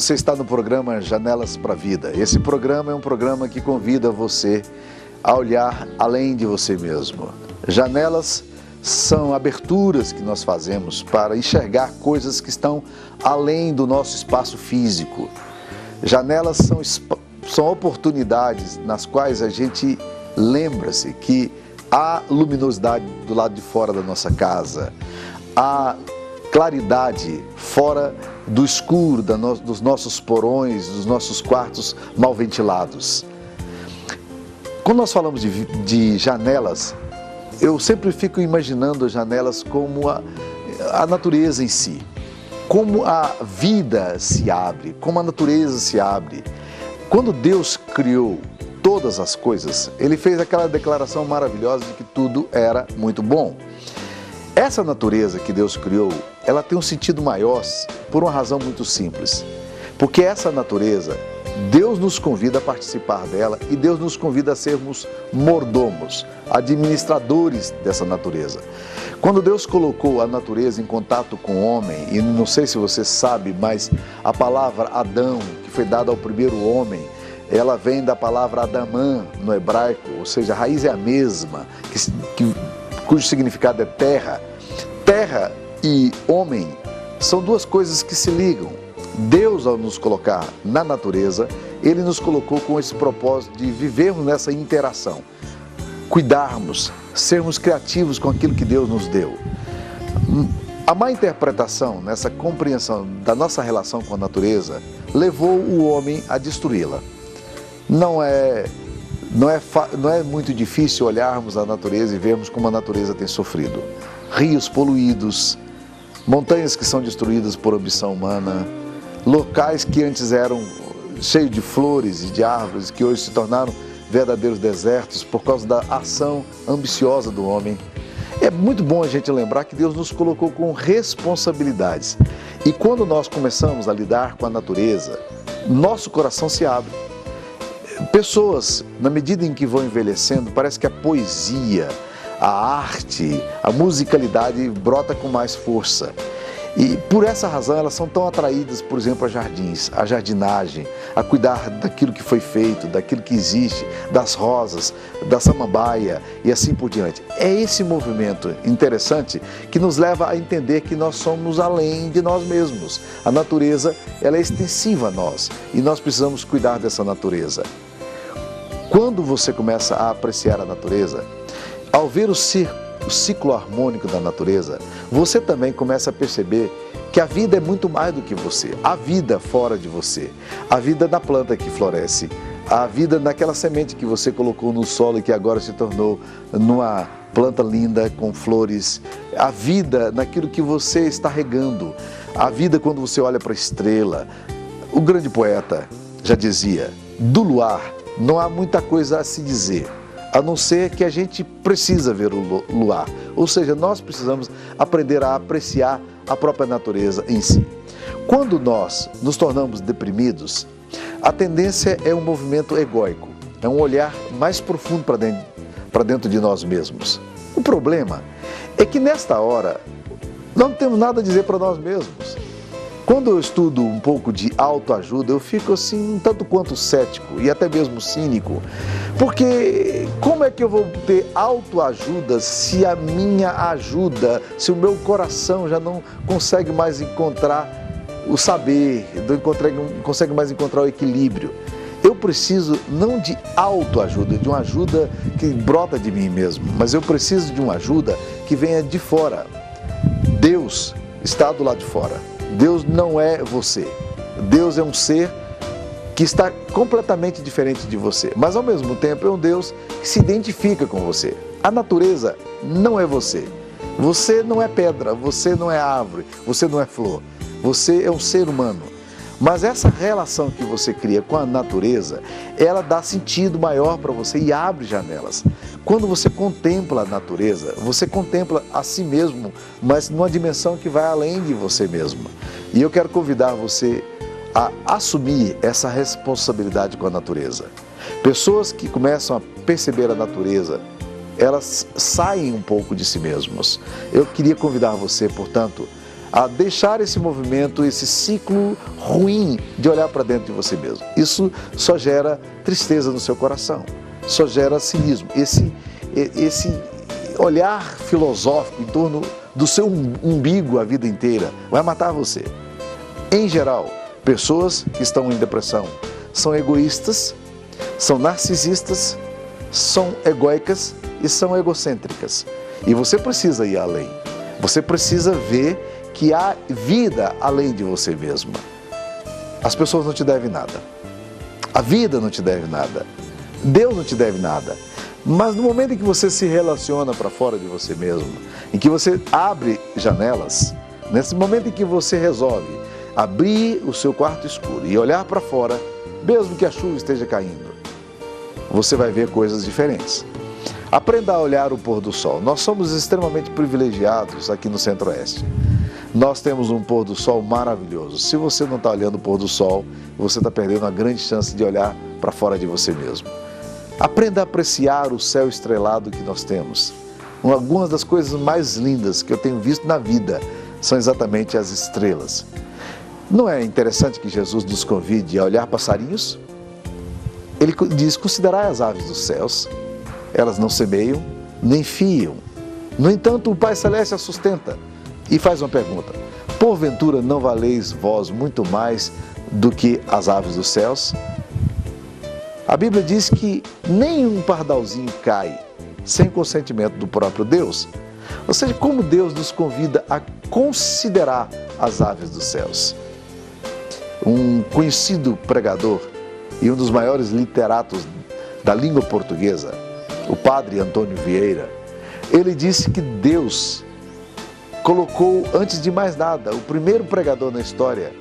você está no programa Janelas para a Vida. Esse programa é um programa que convida você a olhar além de você mesmo. Janelas são aberturas que nós fazemos para enxergar coisas que estão além do nosso espaço físico. Janelas são oportunidades nas quais a gente lembra-se que há luminosidade do lado de fora da nossa casa, há claridade fora do escuro dos nossos porões, dos nossos quartos mal ventilados. Quando nós falamos de janelas, eu sempre fico imaginando as janelas como a natureza em si, como a vida se abre, como a natureza se abre. Quando Deus criou todas as coisas, Ele fez aquela declaração maravilhosa de que tudo era muito bom. Essa natureza que Deus criou, ela tem um sentido maior por uma razão muito simples. Porque essa natureza, Deus nos convida a participar dela e Deus nos convida a sermos mordomos, administradores dessa natureza. Quando Deus colocou a natureza em contato com o homem, e não sei se você sabe, mas a palavra Adão, que foi dada ao primeiro homem, ela vem da palavra Adamã no hebraico, ou seja, a raiz é a mesma, cujo significado é terra. Terra e homem são duas coisas que se ligam. Deus, ao nos colocar na natureza, Ele nos colocou com esse propósito de vivermos nessa interação, cuidarmos, sermos criativos com aquilo que Deus nos deu. A má interpretação nessa compreensão da nossa relação com a natureza levou o homem a destruí-la. Não é muito difícil olharmos a natureza e vermos como a natureza tem sofrido. Rios poluídos, montanhas que são destruídas por ambição humana, locais que antes eram cheios de flores e de árvores, que hoje se tornaram verdadeiros desertos por causa da ação ambiciosa do homem. É muito bom a gente lembrar que Deus nos colocou com responsabilidades. E quando nós começamos a lidar com a natureza, nosso coração se abre. Pessoas, na medida em que vão envelhecendo, parece que a poesia, a arte, a musicalidade brota com mais força. E por essa razão elas são tão atraídas, por exemplo, a jardins, a jardinagem, a cuidar daquilo que foi feito, daquilo que existe, das rosas, da samambaia e assim por diante. É esse movimento interessante que nos leva a entender que nós somos além de nós mesmos. A natureza, ela é extensiva a nós e nós precisamos cuidar dessa natureza. Quando você começa a apreciar a natureza, ao ver o ciclo harmônico da natureza, você também começa a perceber que a vida é muito mais do que você. A vida fora de você, a vida na planta que floresce, a vida naquela semente que você colocou no solo e que agora se tornou numa planta linda com flores, a vida naquilo que você está regando, a vida quando você olha para a estrela. O grande poeta já dizia, do luar não há muita coisa a se dizer, a não ser que a gente precisa ver o luar. Ou seja, nós precisamos aprender a apreciar a própria natureza em si. Quando nós nos tornamos deprimidos, a tendência é um movimento egóico, é um olhar mais profundo para dentro de nós mesmos. O problema é que nesta hora não temos nada a dizer para nós mesmos. Quando eu estudo um pouco de autoajuda, eu fico assim, um tanto quanto cético e até mesmo cínico, porque como é que eu vou ter autoajuda se a minha ajuda, se o meu coração já não consegue mais encontrar o saber, não consegue mais encontrar o equilíbrio? Eu preciso não de autoajuda, de uma ajuda que brota de mim mesmo, mas eu preciso de uma ajuda que venha de fora. Deus está do lado de fora. Deus não é você. Deus é um ser que está completamente diferente de você, mas ao mesmo tempo é um Deus que se identifica com você. A natureza não é você. Você não é pedra, você não é árvore, você não é flor. Você é um ser humano. Mas essa relação que você cria com a natureza, ela dá sentido maior para você e abre janelas. Quando você contempla a natureza, você contempla a si mesmo, mas numa dimensão que vai além de você mesmo. E eu quero convidar você a assumir essa responsabilidade com a natureza. Pessoas que começam a perceber a natureza, elas saem um pouco de si mesmos. Eu queria convidar você, portanto, a deixar esse movimento, esse ciclo ruim de olhar para dentro de você mesmo. Isso só gera tristeza no seu coração, só gera cinismo. Esse olhar filosófico em torno do seu umbigo a vida inteira vai matar você. Em geral, pessoas que estão em depressão são egoístas, são narcisistas, são egóicas e são egocêntricas. E você precisa ir além. Você precisa ver que há vida além de você mesma. As pessoas não te devem nada. A vida não te deve nada. Deus não te deve nada. Mas no momento em que você se relaciona para fora de você mesmo, em que você abre janelas, nesse momento em que você resolve abrir o seu quarto escuro e olhar para fora, mesmo que a chuva esteja caindo, você vai ver coisas diferentes. Aprenda a olhar o pôr do sol. Nós somos extremamente privilegiados aqui no Centro-Oeste. Nós temos um pôr do sol maravilhoso. Se você não está olhando o pôr do sol, você está perdendo uma grande chance de olhar para fora de você mesmo. Aprenda a apreciar o céu estrelado que nós temos. Algumas das coisas mais lindas que eu tenho visto na vida são exatamente as estrelas. Não é interessante que Jesus nos convide a olhar passarinhos? Ele diz: considerai as aves dos céus, elas não semeiam, nem fiam. No entanto, o Pai Celeste as sustenta. E faz uma pergunta: porventura não valeis vós muito mais do que as aves dos céus? A Bíblia diz que nenhum pardalzinho cai sem consentimento do próprio Deus. Ou seja, como Deus nos convida a considerar as aves dos céus. Um conhecido pregador e um dos maiores literatos da língua portuguesa, o padre Antônio Vieira, ele disse que Deus colocou, antes de mais nada, o primeiro pregador na história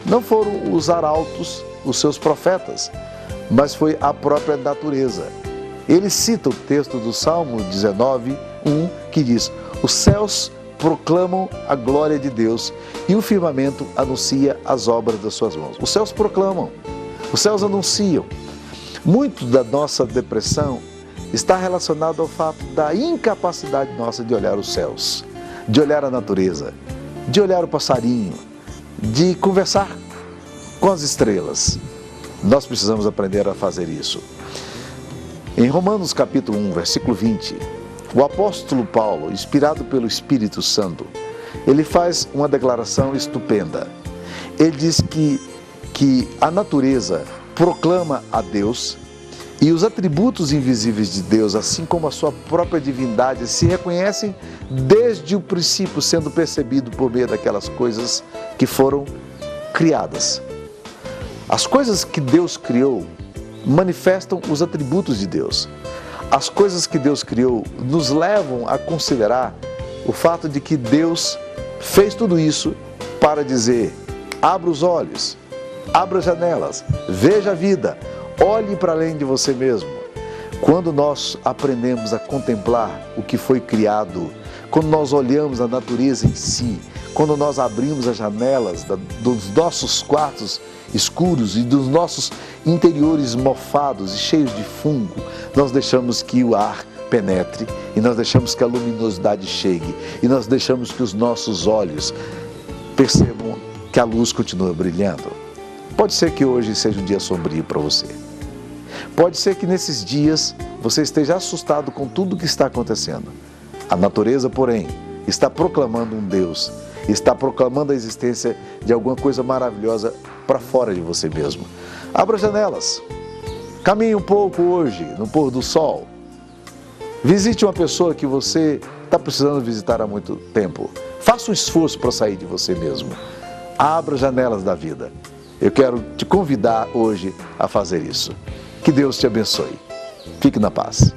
não foram os arautos, os seus profetas, mas foi a própria natureza. Ele cita o texto do Salmo 19, 1, que diz: os céus proclamam a glória de Deus e o firmamento anuncia as obras das suas mãos. Os céus proclamam, os céus anunciam. Muito da nossa depressão está relacionado ao fato da incapacidade nossa de olhar os céus, de olhar a natureza, de olhar o passarinho, de conversar com as estrelas. Nós precisamos aprender a fazer isso. Em Romanos capítulo 1, versículo 20, o apóstolo Paulo, inspirado pelo Espírito Santo, ele faz uma declaração estupenda. Ele diz que a natureza proclama a Deus e os atributos invisíveis de Deus, assim como a sua própria divindade, se reconhecem desde o princípio, sendo percebido por meio daquelas coisas que foram criadas. As coisas que Deus criou manifestam os atributos de Deus. As coisas que Deus criou nos levam a considerar o fato de que Deus fez tudo isso para dizer: abra os olhos, abra as janelas, veja a vida, olhe para além de você mesmo. Quando nós aprendemos a contemplar o que foi criado, quando nós olhamos a natureza em si, quando nós abrimos as janelas dos nossos quartos escuros e dos nossos interiores mofados e cheios de fungo, nós deixamos que o ar penetre e nós deixamos que a luminosidade chegue e nós deixamos que os nossos olhos percebam que a luz continua brilhando. Pode ser que hoje seja um dia sombrio para você. Pode ser que nesses dias você esteja assustado com tudo o que está acontecendo. A natureza, porém, está proclamando um Deus, está proclamando a existência de alguma coisa maravilhosa para fora de você mesmo. Abra as janelas, caminhe um pouco hoje no pôr do sol, visite uma pessoa que você está precisando visitar há muito tempo, faça um esforço para sair de você mesmo, abra as janelas da vida. Eu quero te convidar hoje a fazer isso. Que Deus te abençoe. Fique na paz.